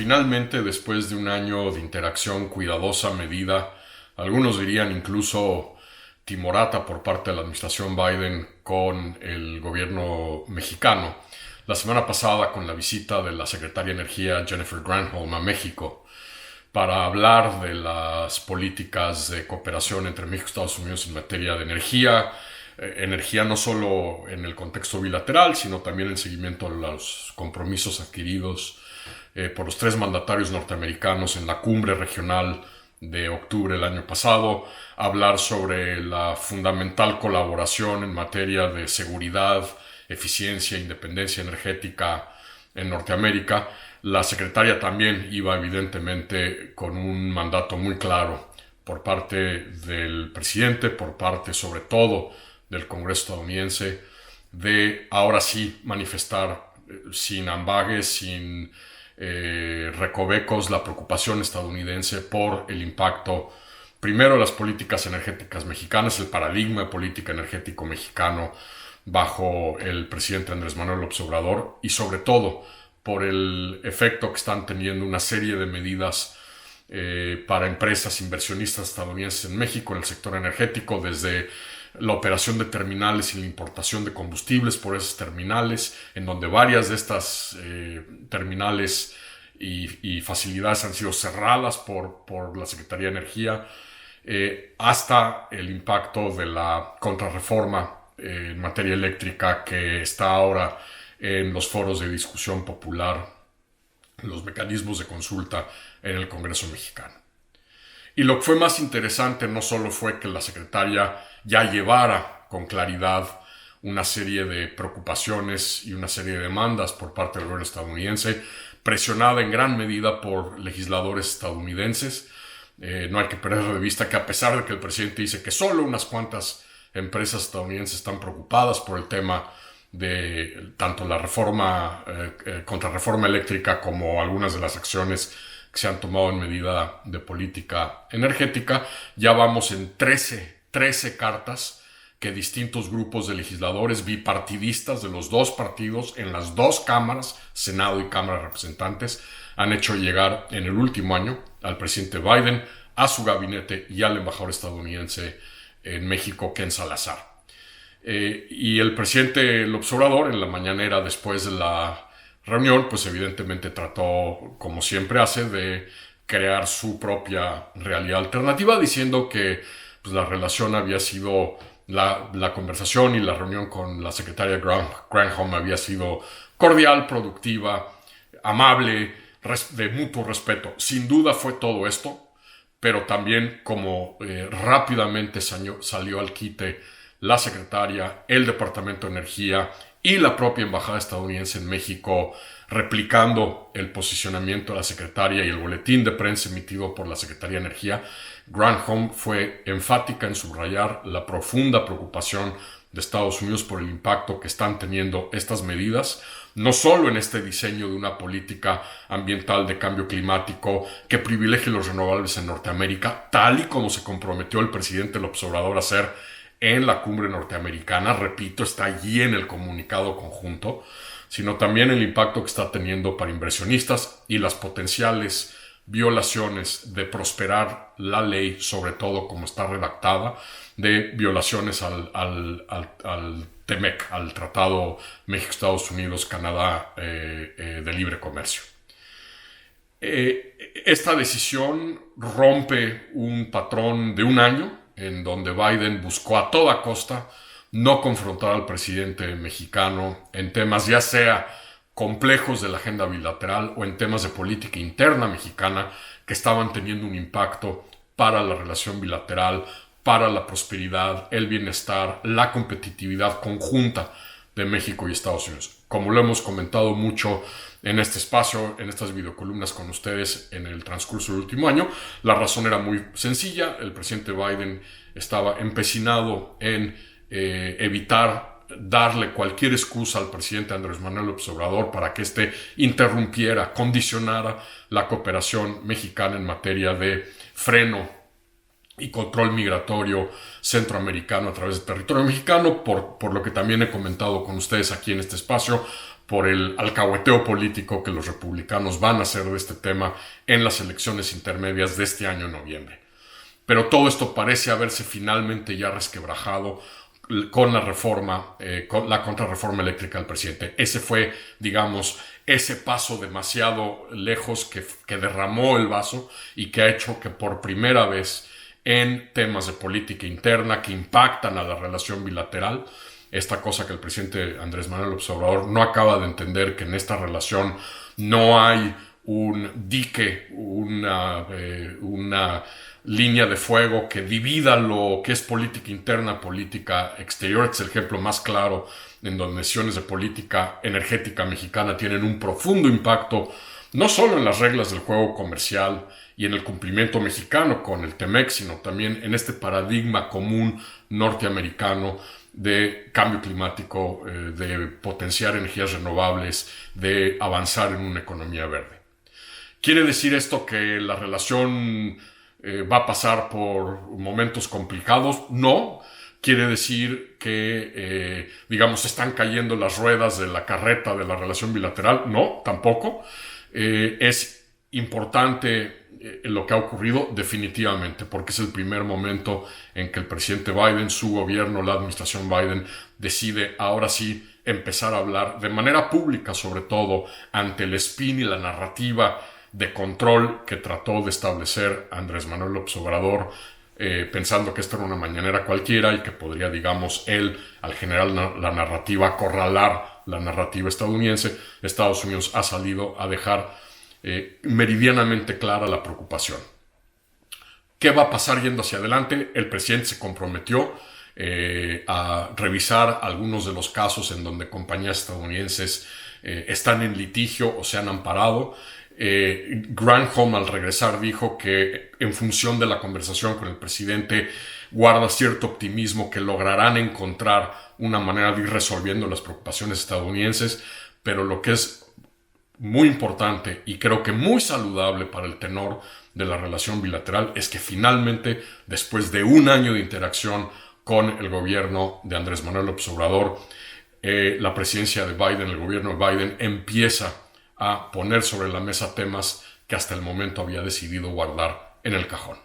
finalmente, después de un año de interacción cuidadosa, medida, algunos dirían incluso timorata por parte de la administración Biden con el gobierno mexicano, la semana pasada con la visita de la secretaria de Energía Jennifer Granholm a México para hablar de las políticas de cooperación entre México y Estados Unidos en materia de energía, energía no solo en el contexto bilateral, sino también en seguimiento a los compromisos adquiridos por los tres mandatarios norteamericanos en la cumbre regional de octubre del año pasado, hablar sobre la fundamental colaboración en materia de seguridad, eficiencia e independencia energética en Norteamérica. La secretaria también iba evidentemente con un mandato muy claro por parte del presidente, por parte sobre todo del Congreso estadounidense, de ahora sí manifestar sin ambages, sin recovecos, la preocupación estadounidense por el impacto, primero, de las políticas energéticas mexicanas, el paradigma de política energético mexicano bajo el presidente Andrés Manuel López Obrador, y sobre todo por el efecto que están teniendo una serie de medidas para empresas inversionistas estadounidenses en México en el sector energético, desde la operación de terminales y la importación de combustibles por esas terminales, en donde varias de estas terminales y facilidades han sido cerradas por la Secretaría de Energía, hasta el impacto de la contrarreforma en materia eléctrica que está ahora en los foros de discusión popular, los mecanismos de consulta en el Congreso mexicano. Y lo que fue más interesante no solo fue que la secretaria ya llevara con claridad una serie de preocupaciones y una serie de demandas por parte del gobierno estadounidense, presionada en gran medida por legisladores estadounidenses. No hay que perder de vista que, a pesar de que el presidente dice que solo unas cuantas empresas estadounidenses están preocupadas por el tema de tanto la reforma, contrarreforma eléctrica, como algunas de las acciones que se han tomado en medida de política energética, ya vamos en 13 cartas que distintos grupos de legisladores bipartidistas de los dos partidos en las dos cámaras, Senado y Cámara de Representantes, han hecho llegar en el último año al presidente Biden, a su gabinete y al embajador estadounidense en México, Ken Salazar. Y el presidente López Obrador, en la mañanera después de la reunión, pues evidentemente trató, como siempre hace, de crear su propia realidad alternativa, diciendo que pues, la relación había sido, la conversación y la reunión con la secretaria Granholm había sido cordial, productiva, amable, de mutuo respeto. Sin duda fue todo esto, pero también como rápidamente salió al quite la secretaria, el Departamento de Energía y la propia embajada estadounidense en México, replicando el posicionamiento de la secretaria y el boletín de prensa emitido por la Secretaría de Energía, Granholm fue enfática en subrayar la profunda preocupación de Estados Unidos por el impacto que están teniendo estas medidas, no solo en este diseño de una política ambiental de cambio climático que privilegie los renovables en Norteamérica, tal y como se comprometió el presidente López Obrador a hacer en la cumbre norteamericana, repito, está allí en el comunicado conjunto, sino también el impacto que está teniendo para inversionistas y las potenciales violaciones de prosperar la ley, sobre todo como está redactada, de violaciones al TEMEC, al Tratado México-Estados Unidos-Canadá de Libre Comercio. Esta decisión rompe un patrón de un año en donde Biden buscó a toda costa no confrontar al presidente mexicano en temas ya sea complejos de la agenda bilateral o en temas de política interna mexicana que estaban teniendo un impacto para la relación bilateral, para la prosperidad, el bienestar, la competitividad conjunta de México y Estados Unidos. Como lo hemos comentado mucho en este espacio, en estas videocolumnas con ustedes en el transcurso del último año, la razón era muy sencilla. El presidente Biden estaba empecinado en evitar darle cualquier excusa al presidente Andrés Manuel López Obrador para que éste interrumpiera, condicionara la cooperación mexicana en materia de freno y control migratorio centroamericano a través del territorio mexicano, por lo que también he comentado con ustedes aquí en este espacio, por el alcahueteo político que los republicanos van a hacer de este tema en las elecciones intermedias de este año en noviembre. Pero todo esto parece haberse finalmente ya resquebrajado con la reforma, con la contrarreforma eléctrica del presidente. Ese fue, digamos, ese paso demasiado lejos que derramó el vaso y que ha hecho que por primera vez en temas de política interna que impactan a la relación bilateral, esta cosa que el presidente Andrés Manuel López Obrador no acaba de entender, que en esta relación no hay un dique, una línea de fuego que divida lo que es política interna, política exterior. Este es el ejemplo más claro en donde decisiones de política energética mexicana tienen un profundo impacto, no solo en las reglas del juego comercial y en el cumplimiento mexicano con el TEMEC, sino también en este paradigma común norteamericano de cambio climático, de potenciar energías renovables, de avanzar en una economía verde. ¿Quiere decir esto que la relación va a pasar por momentos complicados? No. Quiere decir que, digamos, están cayendo las ruedas de la carreta de la relación bilateral. No, tampoco. Es importante lo que ha ocurrido definitivamente, porque es el primer momento en que el presidente Biden, su gobierno, la administración Biden, decide ahora sí empezar a hablar de manera pública, sobre todo ante el spin y la narrativa de control que trató de establecer Andrés Manuel López Obrador, pensando que esto era una mañanera cualquiera y que podría, digamos, él, al generar la narrativa, acorralar la narrativa estadounidense. Estados Unidos ha salido a dejar meridianamente clara la preocupación. ¿Qué va a pasar yendo hacia adelante? El presidente se comprometió a revisar algunos de los casos en donde compañías estadounidenses están en litigio o se han amparado. Granholm, al regresar, dijo que en función de la conversación con el presidente guarda cierto optimismo que lograrán encontrar una manera de ir resolviendo las preocupaciones estadounidenses, pero lo que es muy importante y creo que muy saludable para el tenor de la relación bilateral es que finalmente, después de un año de interacción con el gobierno de Andrés Manuel López Obrador, la presidencia de Biden, el gobierno de Biden, empieza a poner sobre la mesa temas que hasta el momento había decidido guardar en el cajón.